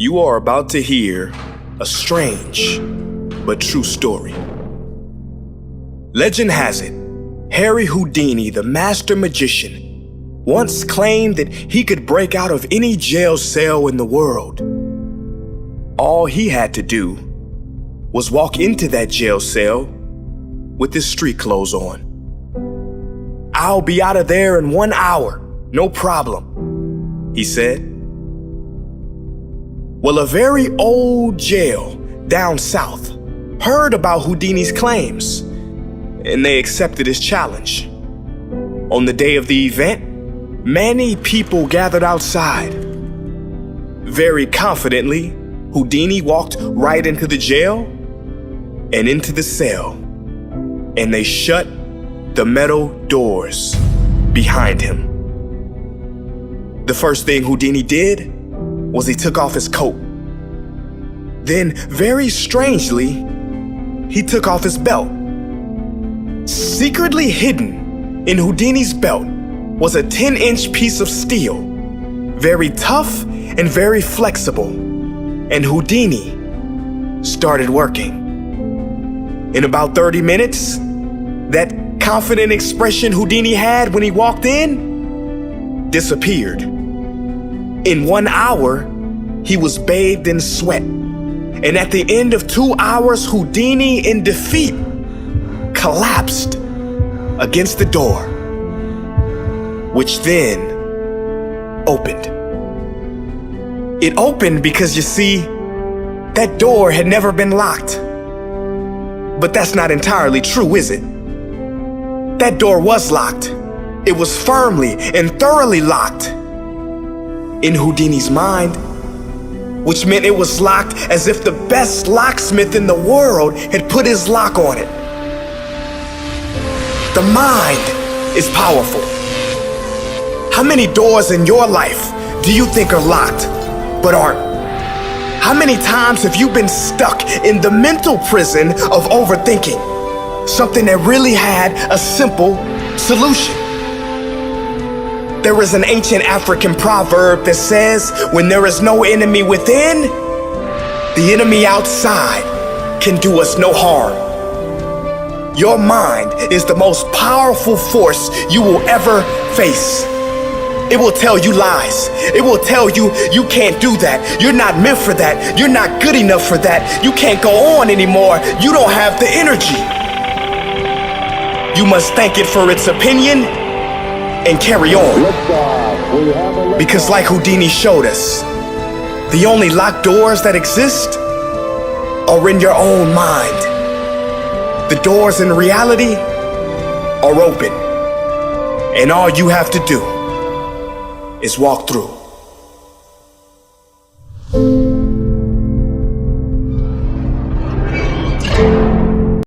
You are about to hear a strange but true story. Legend has it, Harry Houdini, the master magician, once claimed that he could break out of any jail cell in the world. All he had to do was walk into that jail cell with his street clothes on. "I'll be out of there in 1 hour, no problem," he said. Well, a very old jail down south heard about Houdini's claims, and they accepted his challenge. On the day of the event, many people gathered outside. Very confidently, Houdini walked right into the jail and into the cell, and they shut the metal doors behind him. The first thing Houdini did was he took off his coat. Then, very strangely, he took off his belt. Secretly hidden in Houdini's belt was a 10-inch piece of steel, very tough and very flexible, and Houdini started working. In about 30 minutes, that confident expression Houdini had when he walked in disappeared. In 1 hour, he was bathed in sweat. And at the end of 2 hours, Houdini, in defeat, collapsed against the door, which then opened. It opened because, you see, that door had never been locked. But that's not entirely true, is it? That door was locked. It was firmly and thoroughly locked in Houdini's mind, which meant it was locked as if the best locksmith in the world had put his lock on it. The mind is powerful. How many doors in your life do you think are locked but aren't? How many times have you been stuck in the mental prison of overthinking something that really had a simple solution? There is an ancient African proverb that says, when there is no enemy within, the enemy outside can do us no harm. Your mind is the most powerful force you will ever face. It will tell you lies. It will tell you you can't do that. You're not meant for that. You're not good enough for that. You can't go on anymore. You don't have the energy. You must thank it for its opinion and carry on. Because like Houdini showed us, the only locked doors that exist are in your own mind. The doors in reality are open, and all you have to do is walk through.